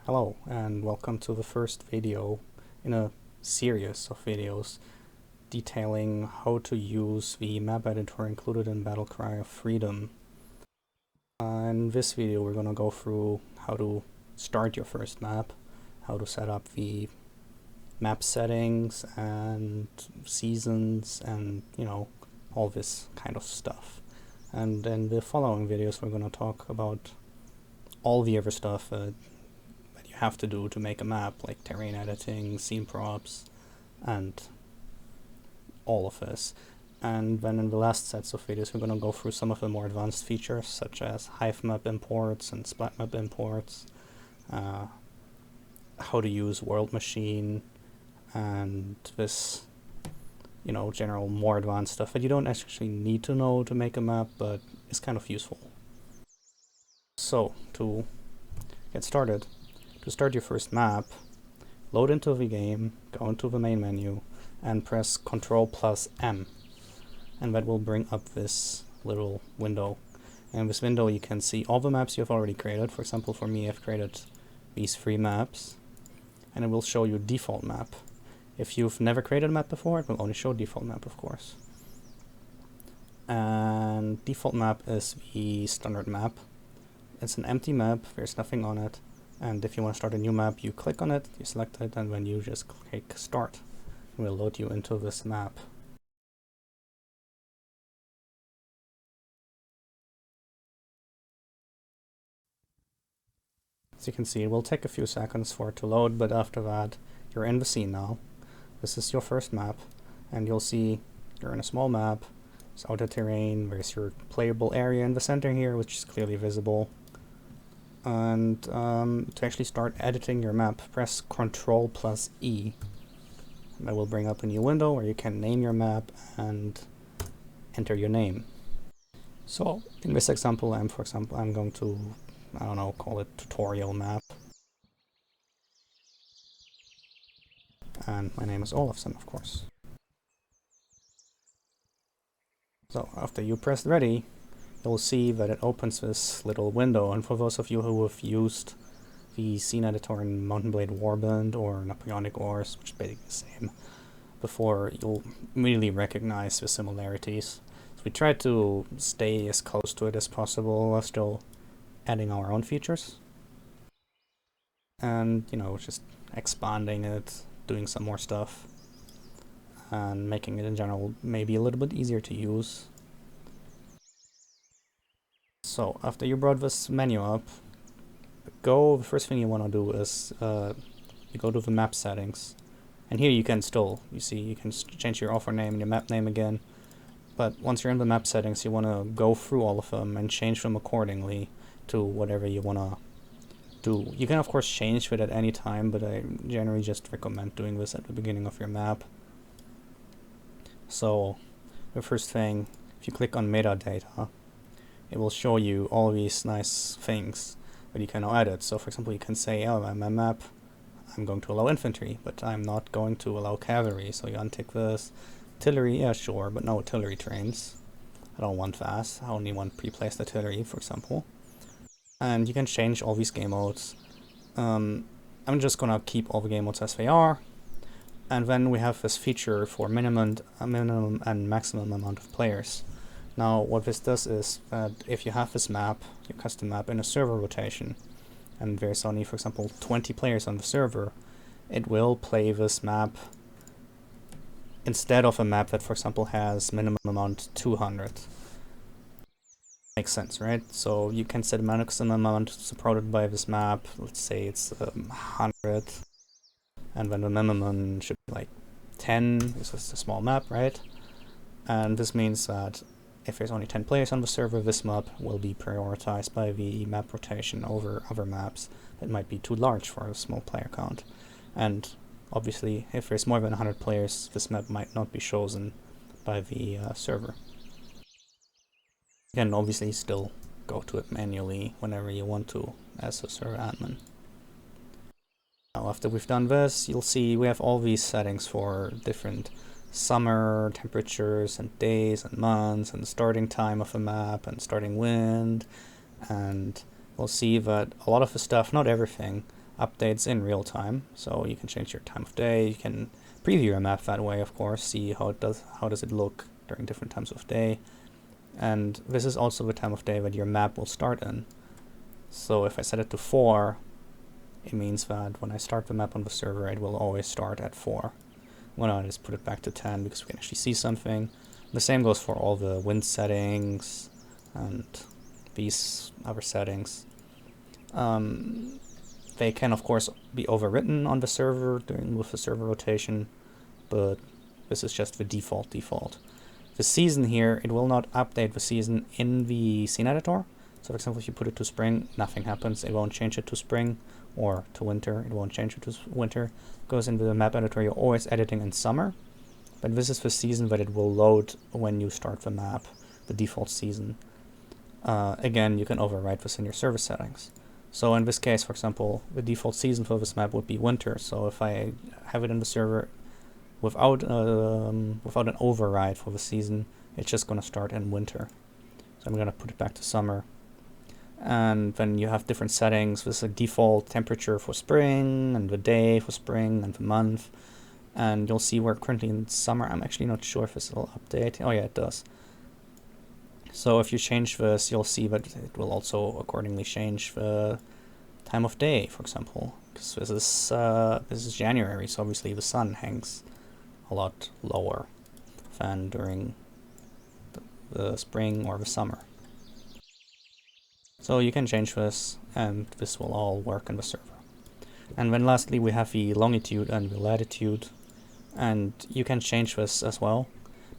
Hello and welcome to the first video in a series of videos detailing how to use the map editor included in Battlecry of Freedom. In this video we're going to go through how to start your first map, how to set up the map settings and seasons and all this kind of stuff. And in the following videos we're going to talk about all the other stuff that you have to do to make a map, like terrain editing, scene props, and all of this. And then in the last sets of videos we're going to go through some of the more advanced features such as hive map imports and splat map imports, how to use world machine, and this general more advanced stuff that you don't actually need to know to make a map, but it's kind of useful. So to get started, to start your first map, load into the game, go into the main menu and press Ctrl+M, and that will bring up this little window. And in this window you can see all the maps you have already created. For example, for me I've created these 3 maps, and it will show you default map. If you've never created a map before, it will only show default map, of course. And default map is the standard map. It's an empty map, there's nothing on it. And if you want to start a new map, you click on it, you select it, and then you just click start. It will load you into this map. As you can see, it will take a few seconds for it to load, but after that, you're in the scene now. This is your first map, and you'll see you're in a small map. There's outer terrain, there's your playable area in the center here, which is clearly visible. And to actually start editing your map, press Ctrl+E. That will bring up a new window where you can name your map and enter your name. So in this example, I'm going to, call it tutorial map. And my name is Olafsson, of course. So after you press ready, you'll see that it opens this little window. And for those of you who have used the scene editor in Mountain Blade Warband or Napoleonic Wars, which is basically the same, before, you'll immediately recognize the similarities. So we try to stay as close to it as possible while still adding our own features. And, just expanding it, doing some more stuff, and making it in general maybe a little bit easier to use. So after you brought this menu up, the first thing you want to do is you go to the map settings, and here you can still, you can change your author name and your map name again, but once you're in the map settings you want to go through all of them and change them accordingly to whatever you want to do. You can of course change it at any time, but I generally just recommend doing this at the beginning of your map. So the first thing, if you click on metadata, it will show you all these nice things that you can now edit. So for example, you can say, oh, on my map I'm going to allow infantry, but I'm not going to allow cavalry, so you untick this. Artillery, yeah sure, but no artillery trains. I don't want that, I only want pre-placed artillery, for example. And you can change all these game modes. I'm just gonna keep all the game modes as they are. And then we have this feature for minimum and maximum amount of players. Now what this does is that if you have this map, your custom map, in a server rotation, and there's only, for example, 20 players on the server, it will play this map instead of a map that, for example, has minimum amount 200. Makes sense, right? So you can set a maximum amount supported by this map. Let's say it's 100, and then the minimum should be like 10. This is a small map, right? And this means that if there's only 10 players on the server, this map will be prioritized by the map rotation over other maps that might be too large for a small player count. And obviously, if there's more than 100 players, this map might not be chosen by the server. You can obviously still go to it manually whenever you want to as a server admin. Now after we've done this, you'll see we have all these settings for different summer temperatures and days and months and starting time of a map and starting wind, and we'll see that a lot of the stuff, not everything, updates in real time. So you can change your time of day. You can preview your map that way, of course, see how does it look during different times of day. And this is also the time of day that your map will start in. So if I set it to 4, it means that when I start the map on the server, it will always start at 4. Well, no, I just put it back to 10 because we can actually see something. The same goes for all the wind settings and these other settings. They can, of course, be overwritten on the server with the server rotation, but this is just the default. The season here, it will not update the season in the scene editor. So for example, if you put it to spring, nothing happens. It won't change it to spring, or to winter. It won't change it to winter. It goes into the map editor. You're always editing in summer, but this is the season that it will load when you start the map, the default season. Again, you can overwrite this in your server settings. So in this case, for example, the default season for this map would be winter. So if I have it in the server without an override for the season, it's just going to start in winter. So I'm going to put it back to summer. And then you have different settings. This is a default temperature for spring, and the day for spring, and the month. And you'll see we're currently in summer. I'm actually not sure if this will update. Oh yeah, it does. So if you change this, you'll see that it will also accordingly change the time of day, for example. Because this is January, so obviously the sun hangs a lot lower than during the spring or the summer. So you can change this, and this will all work in the server. And then lastly, we have the longitude and the latitude, and you can change this as well.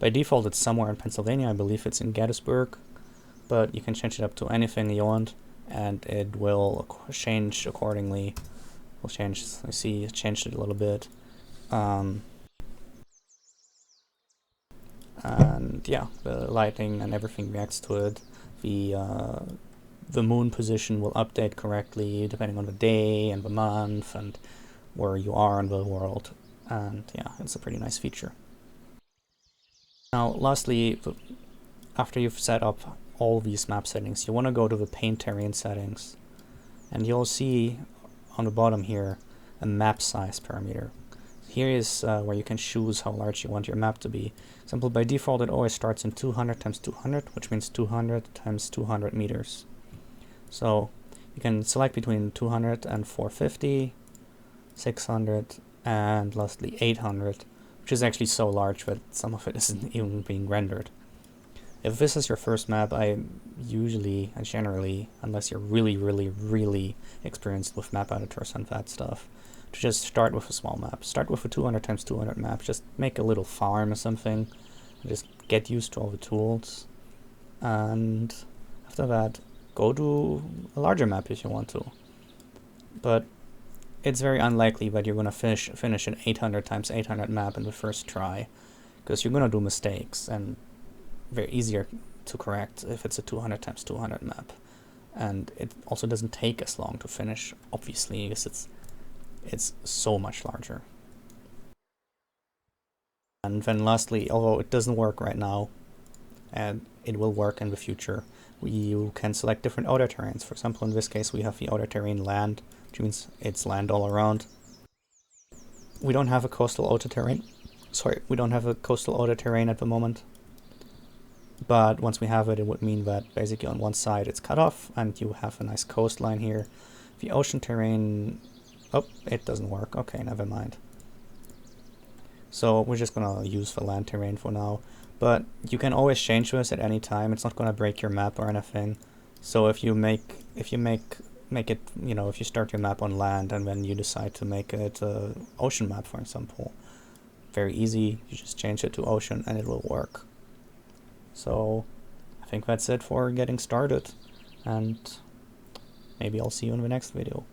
By default, it's somewhere in Pennsylvania. I believe it's in Gettysburg, but you can change it up to anything you want, and it will change accordingly. We'll change. I see it changed it a little bit, and yeah, the lighting and everything reacts to it. The moon position will update correctly depending on the day and the month and where you are in the world. And yeah, it's a pretty nice feature. Now, lastly, after you've set up all these map settings, you want to go to the paint terrain settings, and you'll see on the bottom here a map size parameter. Here is where you can choose how large you want your map to be. Simple, by default, it always starts in 200 times 200, which means 200 times 200 meters. So you can select between 200 and 450, 600, and lastly 800. Which is actually so large that some of it isn't even being rendered. If this is your first map, I generally, unless you're really experienced with map editors and that stuff, to just start with a small map. Start with a 200 times 200 map. Just make a little farm or something. And just get used to all the tools. And after that, go to a larger map if you want to. But it's very unlikely that you're going to finish an 800 times 800 map in the first try, because you're going to do mistakes, and very easier to correct if it's a 200 times 200 map. And it also doesn't take as long to finish, obviously, because it's so much larger. And then lastly, although it doesn't work right now, and it will work in the future, you can select different outer terrains. For example, in this case, we have the outer terrain land, which means it's land all around. We don't have a coastal outer terrain. We don't have a coastal outer terrain at the moment. But once we have it, it would mean that basically on one side it's cut off, and you have a nice coastline here. The ocean terrain, oh, it doesn't work. Okay, never mind. So we're just gonna use the land terrain for now. But you can always change this at any time. It's not gonna break your map or anything. So if you make it, you know, if you start your map on land and then you decide to make it an ocean map, for example, very easy. You just change it to ocean and it will work. So I think that's it for getting started, and maybe I'll see you in the next video.